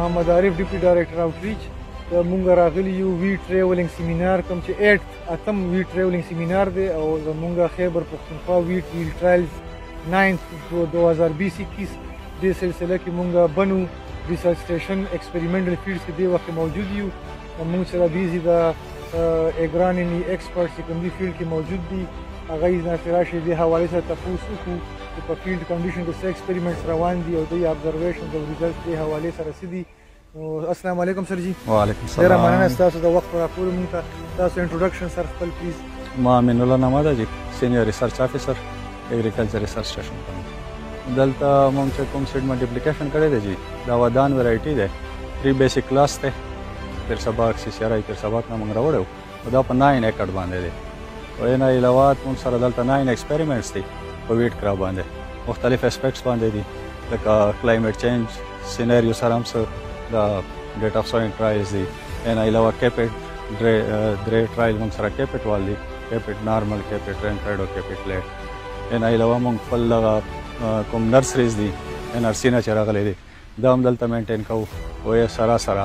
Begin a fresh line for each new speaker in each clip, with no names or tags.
محمد عارف ډیپټي ډایرکټر آوټریچ مونږ راغلي یو وی ټریولینګ سیمینار کوم چې 8م وی ټریولینګ سیمینار دی او زمونږ خیبر پښتونخوا وی ټریل ټرایلز 9 2020 دې سلسله کې مونږ بنو ریسرچ سټیشن ایکسپریمنټل فیلډز کې دې وخت موجود یو مونږ سره بیزي د اګرانمي ایکسپرټس چې کوم دي فیلډ کې موجود دي هغه یې نه راشي دې حوالې سره تفوس وکړو چې په فیلډ کنډیشن کې څه ایکسپریمنټس روان دي او د ابزرویشنز او ریزلټس دې حوالې سره څه دي. السلام علیکم سر جی.
وعلیکم السلام.
ډېره مننه ستاسو د وخت راپور مونږ ته. تاسو انټروډکشن سر خپل پلیز.
ما امین الله نامه ده جی، سینیئر ریسرچ افیسر اګریکلچر ریسرچ سټیشن کوم. دلته مونږ چې کوم سیډ ملټیپلیکیشن کړی دی جی دا ودان ویرایټي دی 3 بیسیک کلاس دی پیر سباق سی سی آر آی پیر سباق نه مونږ راوړی او دا په 9 ایکړ باندې دی او یې نه علاوه مونږ سره دلته 9 ایکسپریمنټس دي په ویټ کراب باندې مختلف اسپیکټس باندې دي لکه کلایمیټ چینج سیناریو سره هم څه د ډیټ اف سوینګ ټرایلز دي یې نه علاوه کیپټ درې ټرایل مونږ سره کیپټ وال دي کیپټ نارمل کیپټ رینفیډ او کیپټ لیټ یې نه علاوه مونږ خپل دغه کوم نرسریز دي NRC نه چې راغلی دی دا هم دلته مینټین کوو او یې سره سره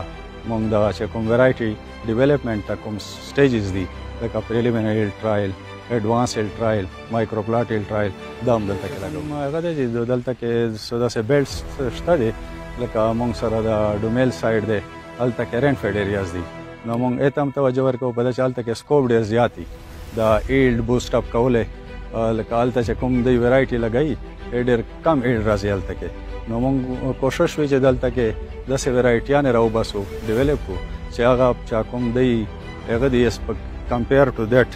مونږ دغه چې کوم ویرایټي ډیولپمنټ ته کوم سټیجز دي لکه پریلیمینري ټرایل ایډوانس هیل ټرایل مایکرو پلاټ هیل ټرایل دا هم دلته کې لګوو. هغه دی چې دلته کې څه داسې بیلټس شته دي لکه مونږ سره د ډومیل سایډ دی هلته کې رینفیډ ایریاز دي نو مونږ هغې ته هم توجه ورکوو په ده چې هلته کې سکوپ ډېر زیات دي د ایلډ بوسټ اپ کولی لکه هلته چې کوم دی ویرایټي لګوي ډېر کم ایلډ راځي هلته کې نو مونږ کوشش وي چې دلته کې داسې ویرایټیانې راوباسو ډیولپ کړو چې هغه چا کوم دی هغه دی کمپیر ټو دیټ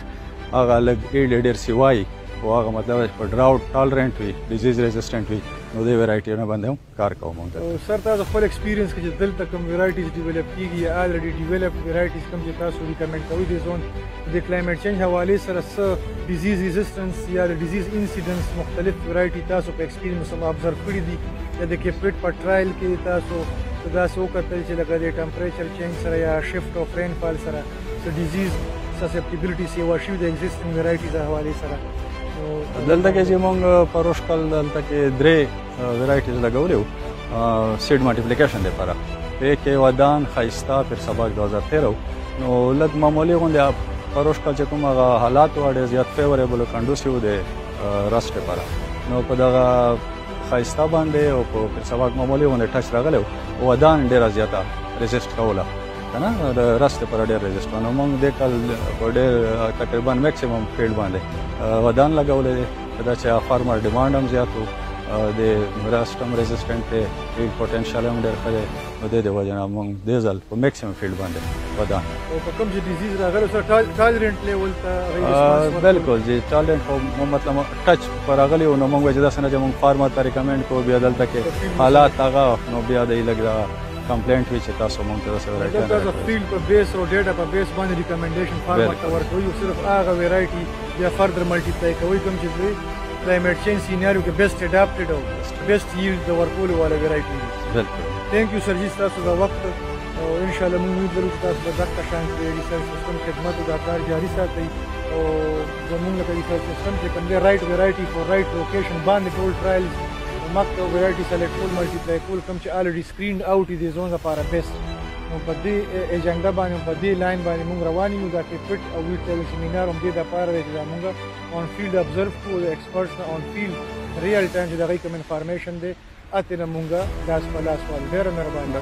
هغه لږ ایلډ ډېر سیوایي او هغه مطلب په ډراوټ ټالرنټ وي ډیزیز ریزسټنټ وي نو دې ویرایټیونه باندې هم کار کوو مونږ.
سر تاسو خپل ایکسپیرینس کې چې دلته کوم ویرایټیز ډیولپ کیږي یا الریډي ډیولپ ویرایټیز کوم چې تاسو ریکمنډ کوئ د زون د کلایمیټ چینج حوالې سره څه ډیزیز ریزسټنس یا د ډیزیز انسیډنس مختلف ویرایټي تاسو په ایکسپیرینس سره ابزرو کړي دي یا د کیپټ په ټرایل کې تاسو داسې وکتل چې لکه د ټمپریچر چینج سره یا شفټ اف رینفال سره څه ډیزیز سسپټیبلیټي سیوا شوي د ایگزیسټینګ ویرایټیز حوالې سره.
دلته کې چې مونږ پروش کال دلته کې 3 ویرایټیز لګولې وو سیډ ملټیپلیکیشن دپاره په کې ودان ښایسته پیر سباق 2013 نو لږ معمولي غوندې پروش کال چې کوم هغه حالات وه ډېر زیات فیوریبل او کنډوسیو د رسټ دپاره نو په دغه ښایسته باندې او په پیر سباق معمولي غوندې ټچ راغلی و ودان ډېره زیاته ریزسټ کوله که نه د رسټ دپاره ډېر ریزسټ نو مونږ دې کال په ډېر تقریبا میکسیمم فیلډ باندې ودان لګولی دی دا چې فارمر ډیمانډ هم زیات و د رسټ هم ریزسټنټ دی فیلډ پوټینشل هم ډېر ښه دی نو دې د وجې نه مونږ دې ځل په میکسیمم فیلډ باندې ودان.
او په کوم چې ډیزیز راغلی سره ټالرنټ لیول ته
بالکل جی ټالرنټ خو مطلب ټچ په راغلی و نو مونږ وایي چې داسې نه چې مونږ فارمر ته ریکمنډ کوو بیا دلته کې حالات هغه نو بیا دی لږ دا کمپلینټ وي چې تاسو مونږ ته داسې ویرایټي
تاسو فیلډ په بیس او ډیټا په بیس باندې ریکمنډیشن فارمر ته ورکوي او صرف هغه ویرایټي بیا فردر ملټیپلای کوي کوم چې کلایمیټ چینج سیناریو کې بیسټ اډاپټډ او بیسټ ییلډ د ورکولو والا ویرایټي دي.
بالکل
ثانک یو سر جی تاسو د وخت او ان شاء الله موږ امید لرو چې تاسو به دغه شان د ریسرچ سیستم خدمت او کار جاري ساتئ او زموږ د ریسرچ سیستم چې کوم دی رائټ ویرایټي فور رائټ لوکیشن باندې ټول ټرایلز مکتب ویرایټي سلیکټ کول ملټیپلای کول کوم چې الریډي سکرینډ اوټ دي زون لپاره بیسټ نو په دې ایجنډا باندې په دې لاین باندې موږ روان یو دا کې فټ او ویټ ټیل سیمینار هم دې د لپاره دی چې موږ اون فیلډ ابزرو کوو د ایکسپرټس نه اون فیلډ ریل ټایم چې دغه کوم انفارمیشن دی اته موږ لاس په لاس ول ډېر مهرباني.